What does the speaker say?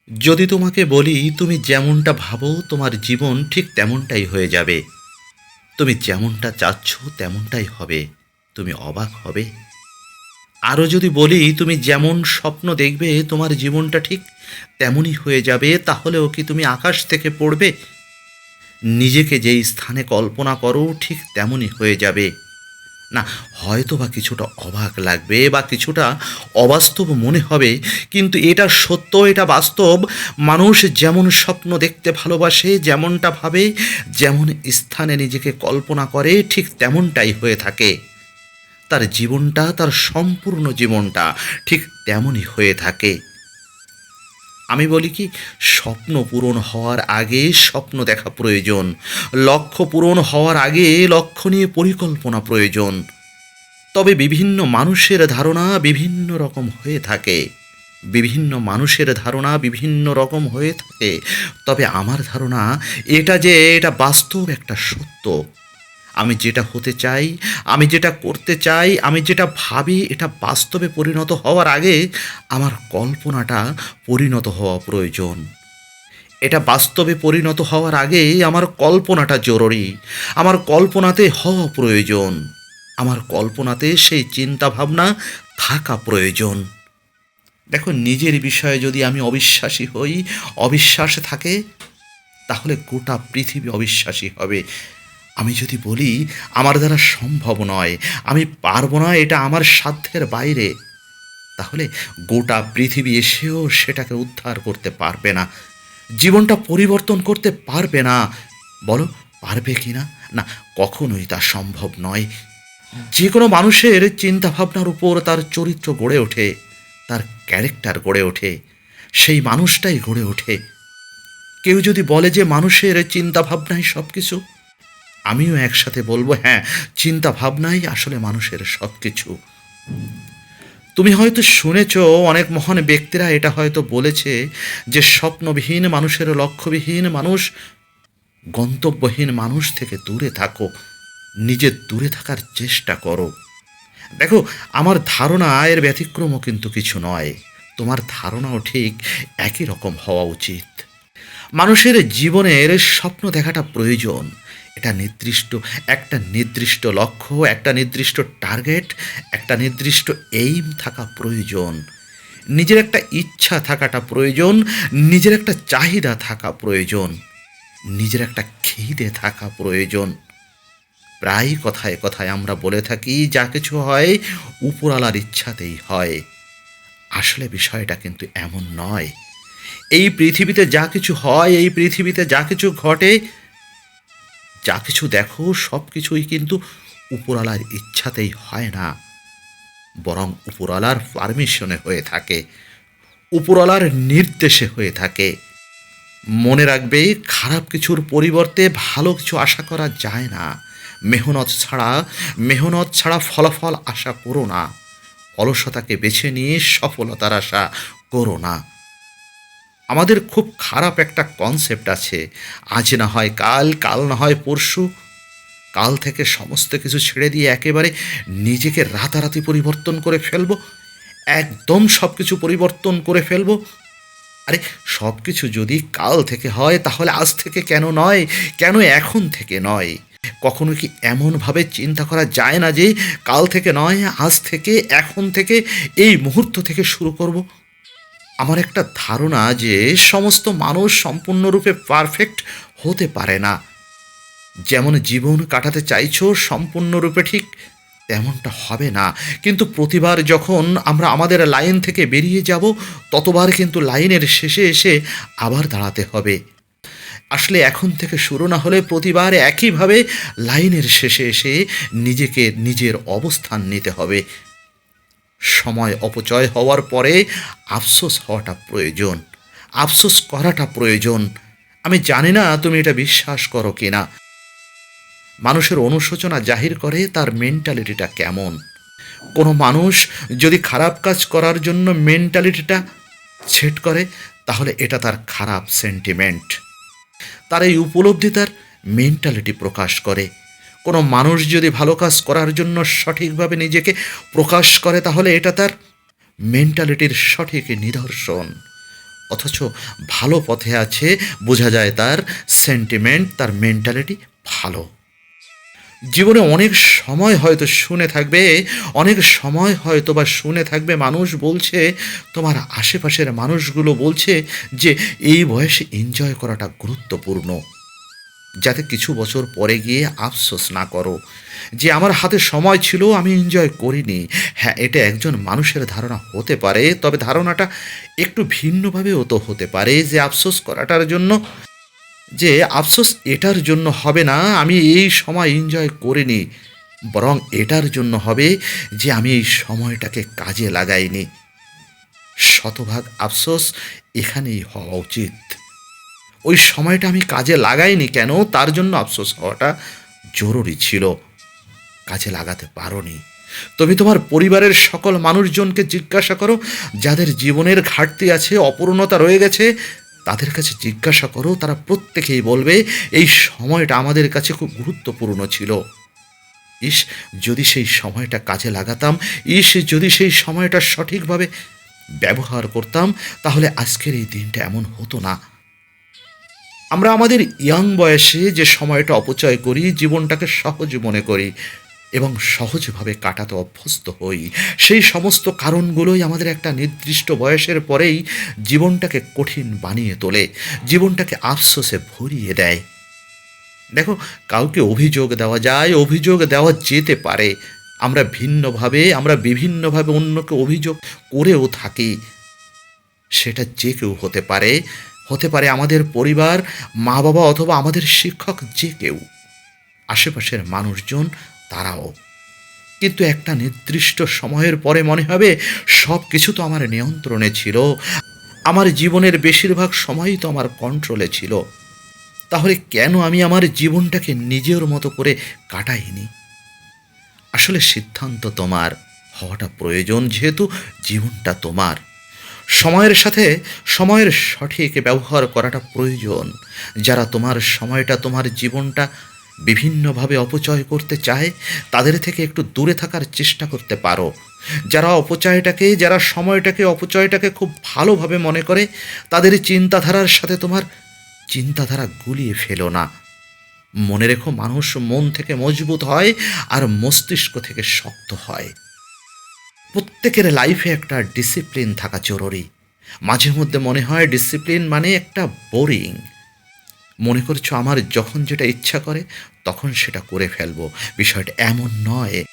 যদি তোমাকে বলি তুমি যেমনটা ভাবো তোমার জীবন ঠিক তেমনটাই হয়ে যাবে, তুমি যেমনটা চাচ্ছ তেমনটাই হবে, তুমি অবাক হবে। আরও যদি বলি তুমি যেমন স্বপ্ন দেখবে তোমার জীবনটা ঠিক তেমনই হয়ে যাবে, তাহলেও কি তুমি আকাশ থেকে পড়বে? নিজেকে যেই স্থানে কল্পনা করো ঠিক তেমনই হয়ে যাবে। না, হয়তো বা কিছুটা অবাক লাগবে বা কিছুটা অবাস্তব মনে হবে, কিন্তু এটা সত্য, এটা বাস্তব। মানুষ যেমন স্বপ্ন দেখতে ভালোবাসে, যেমনটা ভাবে, যেমন স্থানে নিজেকে কল্পনা করে ঠিক তেমনটাই হয়ে থাকে। তার জীবনটা, তার সম্পূর্ণ জীবনটা ঠিক তেমনই হয়ে থাকে। আমি বলি কি, স্বপ্ন পূরণ হওয়ার আগে স্বপ্ন দেখা প্রয়োজন, লক্ষ্য পূরণ হওয়ার আগে লক্ষ্য নিয়ে পরিকল্পনা প্রয়োজন। তবে বিভিন্ন মানুষের ধারণা বিভিন্ন রকম হয়ে থাকে, বিভিন্ন মানুষের ধারণা বিভিন্ন রকম হয়ে থাকে। তবে আমার ধারণা এটা যে এটা বাস্তব একটা সত্য। আমি যেটা হতে চাই, আমি যেটা করতে চাই, আমি যেটা ভাবি, এটা বাস্তবে পরিণত হওয়ার আগে আমার কল্পনাটা পরিণত হওয়া প্রয়োজন। এটা বাস্তবে পরিণত হওয়ার আগে আমার কল্পনাটা জরুরি, আমার কল্পনাতে হওয়া প্রয়োজন, আমার কল্পনাতে সেই চিন্তা ভাবনা থাকা প্রয়োজন। দেখো, নিজের বিষয়ে যদি আমি অবিশ্বাসী হই, অবিশ্বাস থাকে, তাহলে গোটা পৃথিবী অবিশ্বাসী হবে। আমি যদি বলি আমার দ্বারা সম্ভব নয়, আমি পারবো না, এটা আমার সাধ্যের বাইরে, তাহলে গোটা পৃথিবী এসেও সেটাকে উদ্ধার করতে পারবে না, জীবনটা পরিবর্তন করতে পারবে না। বলো, পারবে কি না? না, কখনোই তা সম্ভব নয়। যে কোনো মানুষের চিন্তাভাবনার উপর তার চরিত্র গড়ে ওঠে, তার ক্যারেক্টার গড়ে ওঠে, সেই মানুষটাই গড়ে ওঠে। কেউ যদি বলে যে মানুষের চিন্তাভাবনাই সব কিছু, আমিও একসাথে বলবো হ্যাঁ, চিন্তাভাবনাই আসলে মানুষের সব কিছু। তুমি হয়তো শুনেছ, অনেক মহান ব্যক্তিরা এটা হয়তো বলেছে যে স্বপ্নবিহীন মানুষের লক্ষ্যবিহীন মানুষ, গন্তব্যহীন মানুষ থেকে দূরে থাকো, নিজের দূরে থাকার চেষ্টা করো। দেখো, আমার ধারণা এর ব্যতিক্রমও কিন্তু কিছু নয়, তোমার ধারণাও ঠিক একই রকম হওয়া উচিত। মানুষের জীবনের স্বপ্ন দেখাটা প্রয়োজন। এটা নির্দিষ্ট, একটা নির্দিষ্ট লক্ষ্য, একটা নির্দিষ্ট টার্গেট, একটা নির্দিষ্ট এইম থাকা প্রয়োজন। নিজের একটা ইচ্ছা থাকাটা প্রয়োজন, নিজের একটা চাহিদা থাকা প্রয়োজন, নিজের একটা খিদে থাকা প্রয়োজন। প্রায় কথায় কথায় আমরা বলে থাকি যা কিছু হয় উপরওয়ালার ইচ্ছাতেই হয়। আসলে বিষয়টা কিন্তু এমন নয়। এই পৃথিবীতে যা কিছু হয়, এই পৃথিবীতে যা কিছু ঘটে, যা কিছু দেখো, সব কিছুই কিন্তু উপরওয়ালার ইচ্ছাতেই হয় না, বরং উপরওয়ালার পারমিশনে হয়ে থাকে, উপরওয়ালার নির্দেশে হয়ে থাকে। মনে রাখবে, খারাপ কিছুর পরিবর্তে ভালো কিছু আশা করা যায় না। মেহনত ছাড়া ফলাফল আশা করো না। অলসতাকে বেছে নিয়ে সফলতার আশা করো না। আমাদের খুব খারাপ একটা কনসেপ্ট আছে, আজ না হয় কাল, কাল না হয় পরশু, কাল থেকে সমস্ত কিছু ছেড়ে দিয়ে একেবারে নিজেকে রাতারাতি পরিবর্তন করে ফেলবো, একদম সব কিছু পরিবর্তন করে ফেলবো। আরে, সব কিছু যদি কাল থেকে হয় তাহলে আজ থেকে কেন নয়? কেন এখন থেকে নয়? কখনো কি এমনভাবে চিন্তা করা যায় না যে কাল থেকে নয়, আজ থেকে, এখন থেকে, এই মুহূর্ত থেকে শুরু করব? আমার একটা ধারণা যে সমস্ত মানুষ সম্পূর্ণরূপে পারফেক্ট হতে পারে না। যেমন জীবন কাটাতে চাইছো সম্পূর্ণরূপে ঠিক তেমনটা হবে না। কিন্তু প্রতিবার যখন আমরা আমাদের লাইন থেকে বেরিয়ে যাব, ততবার কিন্তু লাইনের শেষে এসে আবার দাঁড়াতে হবে। আসলে এখন থেকে শুরু না হলে প্রতিবার একইভাবে লাইনের শেষে এসে নিজেকে নিজের অবস্থান নিতে হবে। সময় অপচয় হওয়ার পরে আফসোস হওয়াটা প্রয়োজন, আফসোস করাটা প্রয়োজন। আমি জানি না তুমি এটা বিশ্বাস করো কি না। মানুষের অনুশোচনা জাহির করে তার মেন্টালিটিটা কেমন। কোনো মানুষ যদি খারাপ কাজ করার জন্য মেন্টালিটিটা সেট করে, তাহলে এটা তার খারাপ সেন্টিমেন্ট, তার এই উপলব্ধি তার মেন্টালিটি প্রকাশ করে। কোনো মানুষ যদি ভালো কাজ করার জন্য সঠিকভাবে নিজেকে প্রকাশ করে, তাহলে এটা তার মেন্টালিটির সঠিক নিদর্শন। অথচ ভালো পথে আছে, বোঝা যায় তার সেন্টিমেন্ট, তার মেন্টালিটি ভালো। জীবনে অনেক সময় হয়তো শুনে থাকবে, অনেক সময় হয়তো বা শুনে থাকবে মানুষ বলছে, তোমার আশেপাশের মানুষগুলো বলছে যে এই বয়সে এনজয় করাটা গুরুত্বপূর্ণ, যাতে কিছু বছর পরে গিয়ে আফসোস না করো যে আমার হাতে সময় ছিল আমি এনজয় করিনি। হ্যাঁ, এটা একজন মানুষের ধারণা হতে পারে, তবে ধারণাটা একটু ভিন্নভাবেও তো হতে পারে যে আফসোস করাটার জন্য, যে আফসোস এটার জন্য হবে না আমি এই সময় এনজয় করিনি, বরং এটার জন্য হবে যে আমি এই সময়টাকে কাজে লাগাইনি। শতভাগ আফসোস এখানেই হওয়া উচিত। ওই সময়টা আমি কাজে লাগাইনি কেন, তার জন্য আফসোস হওয়াটা জরুরি ছিল। কাজে লাগাতে পারোনি। তুমি তোমার পরিবারের সকল মানুষজনকে জিজ্ঞাসা করো, যাদের জীবনের ঘাটতি আছে, অপূর্ণতা রয়ে গেছে, তাদের কাছে জিজ্ঞাসা করো, তারা প্রত্যেকেই বলবে এই সময়টা আমাদের কাছে খুব গুরুত্বপূর্ণ ছিল। ইস, যদি সেই সময়টা কাজে লাগাতাম, ইস যদি সেই সময়টা সঠিকভাবে ব্যবহার করতাম, তাহলে আজকের এই দিনটা এমন হতো না। আমরা আমাদের ইয়াং বয়সে যে সময়টা অপচয় করি, জীবনটাকে সহজ মনে করি এবং সহজভাবে কাটাতে অভ্যস্ত হই, সেই সমস্ত কারণগুলোই আমাদের একটা নির্দিষ্ট বয়সের পরেই জীবনটাকে কঠিন বানিয়ে তোলে, জীবনটাকে আফসোসে ভরিয়ে দেয়। দেখো, কাউকে অভিযোগ দেওয়া যায়, অভিযোগ দেওয়া যেতে পারে। আমরা বিভিন্নভাবে অন্যকে অভিযোগ করেও থাকি। সেটা যে কেউ হতে পারে, হতে পারে আমাদের পরিবার, মা বাবা অথবা আমাদের শিক্ষক, যে কেউ, আশেপাশের মানুষজন, তারাও। কিন্তু একটা নির্দিষ্ট সময়ের পরে মনে হবে সব কিছু তো আমার নিয়ন্ত্রণে ছিল, আমার জীবনের বেশিরভাগ সময়ই তো আমার কন্ট্রোলে ছিল। তাহলে কেন আমি আমার জীবনটাকে নিজের মতো করে কাটাইনি? আসলে সিদ্ধান্ত তোমার হওয়াটা প্রয়োজন, যেহেতু জীবনটা তোমার। সময়ের সাথে সময়ের সঠিক ব্যবহার করাটা প্রয়োজন। যারা তোমার সময়টা, তোমার জীবনটা বিভিন্নভাবে অপচয় করতে চায়, তাদের থেকে একটু দূরে থাকার চেষ্টা করতে পারো। যারা সময়টাকে, অপচয়টাকে খুব ভালোভাবে মনে করে, তাদের চিন্তাধারার সাথে তোমার চিন্তাধারা গুলিয়ে ফেলো না। মনে রেখো, মানুষ মন থেকে মজবুত হয় আর মস্তিষ্ক থেকে শক্ত হয়। প্রত্যেকের লাইফে একটা ডিসিপ্লিন থাকা জরুরি। মাঝে মধ্যে মনে হয় ডিসিপ্লিন মানে একটা বোরিং। মনে করছো আমার যখন যেটা ইচ্ছা করে তখন সেটা করে ফেলবো, বিষয়টা এমন নয়।